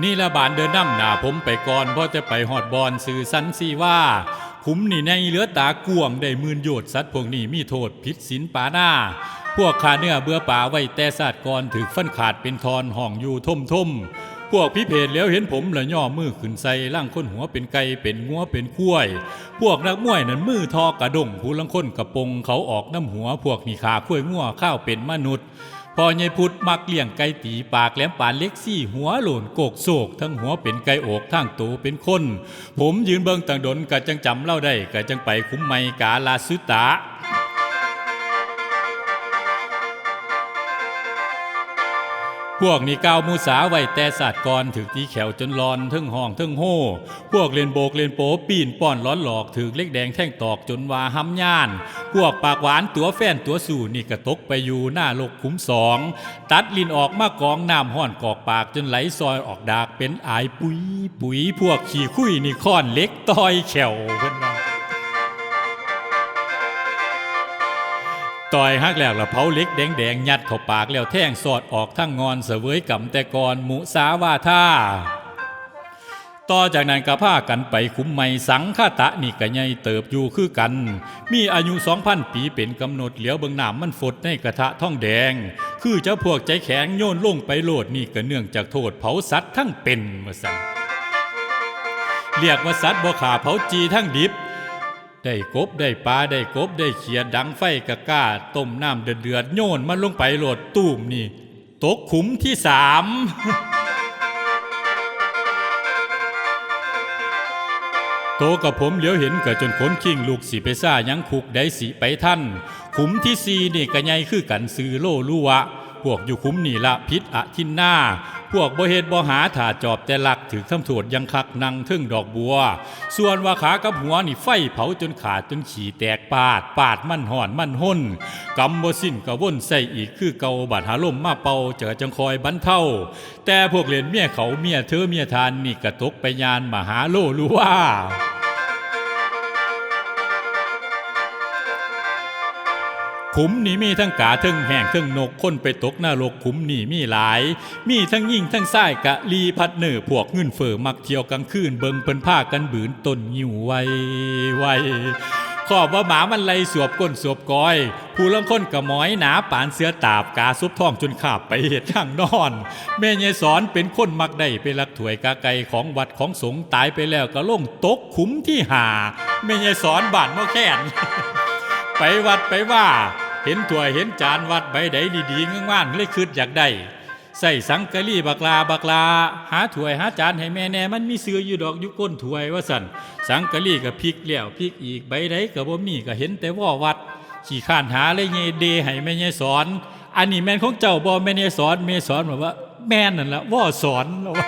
นี่ละบานเดินน้ำหนาผมไปก่อนเพราะจะไปหอดบอนสื่อสันสีว่าขุมนี่ในเหลือตากวงได้มื่นโยดสัตว์พวกนี้มีโทษผิดศีลปาหน้าพวกขาเนื้อเบื่อป่าไว้แต่ศาสตร์ก่อนถือฟันขาดเป็นทอนห้องอยู่ท่มพวกพิเพศแล้วเห็นผมละย่อมือขึ้นใส่ล่างคนหัวเป็นไก่เป็นงัวเป็นคุ้ยพวกนักมวยนั้นมือทอกระดงผู้ลังคนกระปงเขาออกน้ำหัวพวกนี่ขาคุ้ยงัวข้าวเป็นมนุษย์พอใหญ่พุดมักเลี้ยงไก่ตีปากแหลมปานเล็กซี่หัวโหล่นโกกโศกทั้งหัวเป็นไก่อกทั้งตูเป็นคนผมยืนเบิ่งต่างดนกะจังจำเล่าได้กะจังไปคุ้มไมกาลาสุตะพวกนี่ก้าวมูสาไว้แต่ศาสตร์ก่อนถึกตีแขวจนรอนทึ่งห้องทึ่งโห่พวกเล่นโบกเล่นโป๊ปีนป้อนล้อนหลอกถึกเล็กแดงแท่งตอกจนว่าห้ำย่านพวกปากหวานตัวแฟนตัวสู่นี่กระตกไปอยู่หน้าโลกขุมสองตัดลิ้นออกมากองน้ำห้อนกอกปากจนไหลซอยออกดากเป็นอายปุ๋ยปุ๋ยพวกขี่คุยนี่ค้อนเล็กต้อยแขวเพิ่นว่าต่อยฮักแล้วละเผาเล็กแดงยัดเข้าปากแล้วแท่งสอดออกทั้งงอนเสวยกำแต่ก่อนมุสาวาท่าต่อจากนั้นก็พากันไปคุ้มไม้สังฆตะนี่ก็ใหญ่เติบอยู่คือกันมีอายุ 2,000 ปีเป็นกำหนดเหลียวเบิ่งน้ำมันฝดในกระทะท่องแดงคือเจ้าพวกใจแข็งโยนลงไปโลดนี่ก็เนื่องจากโทษเผาสัตว์ทั้งเป็นว่าซั่นเรียกว่าสัตว์บ่ขาเผาจีทั้งดิบได้กบได้ปลาได้กบได้เขียดดังไฟกะก้าต้มน้ำเดือดโยนมันลงไปโหลดตูมนี่ตกขุมที่ 3โตกับผมเหลียวเห็นก็จนขนขิงลูกสิไปซ่ายังคุกได้สิไปท่านขุมที่ 4นี่ก็ใหญ่คือกันซื้อโลลุวะพวกอยู่ขุมนี่ละพิษอะทินหน้าพวกบ่เฮ็ดบ่หาถ่าจอบแต่ลักถือทำโทษยังคักนั่งทึ่งดอกบัวส่วนว่าขากับหัวนี่ไฟเผาจนขาดจนขี่แตกปาดมันห่อนมันห้นกำบ่สิ้นก็วนใส่อีกคือเก่าบาดหาลมมาเป่าเจอจังคอยบรรเทาแต่พวกเล่นเมียเขาเมียเธอเมียทานนี่กระตกไปยานมหาโลลุว่าขุมนี่มีทั้งกาทั้งแห่งทั้งนกคนไปตกนรกขุมนี่มีหลายมีทั้งยิ่งทั้งไส้กะลีพัดเนอพวกเงินเฟอมักเที่ยวกลางคืนเบิงเพิ่นผ้ากันบืนต้นหิวไวขอบว่าหมามันไล่สวบก้นสวบกอยผู้ลังคนกะหมอยหนาปานเสือตาบกาซุบท้องจนขาบไปเหตุข้างนอนแม่ยายสอนเป็นคนมักได้ไปลักถวยกาไก่ของวัดของสงฆ์ตายไปแล้วก็ลงตกขุมที่5แม่ยายสอนบ้านมอแค้น ไปวัดไปว่าเห็นถ้วยเห็นจานวัดใบใดดีๆง่านๆเลยคิดอยากได้ใส่สังกะลีบักลาหาถ้วยหาจานให้แม่แน่มันมีเสืออยู่ดอกอยู่ก้นถ้วยว่าสั่นสังกะลีก็พลิกแล้วพลิกอีกใบใดก็บ่มีก็เห็นแต่ว่าวัดขี้ข้านหาเลยเยเดให้แม่ยายสอนอันนี้แม่นของเจ้าบ่แม่ยายสอนแม่สอนบอกว่าแม่นนั่นล่ะว่าสอนว่า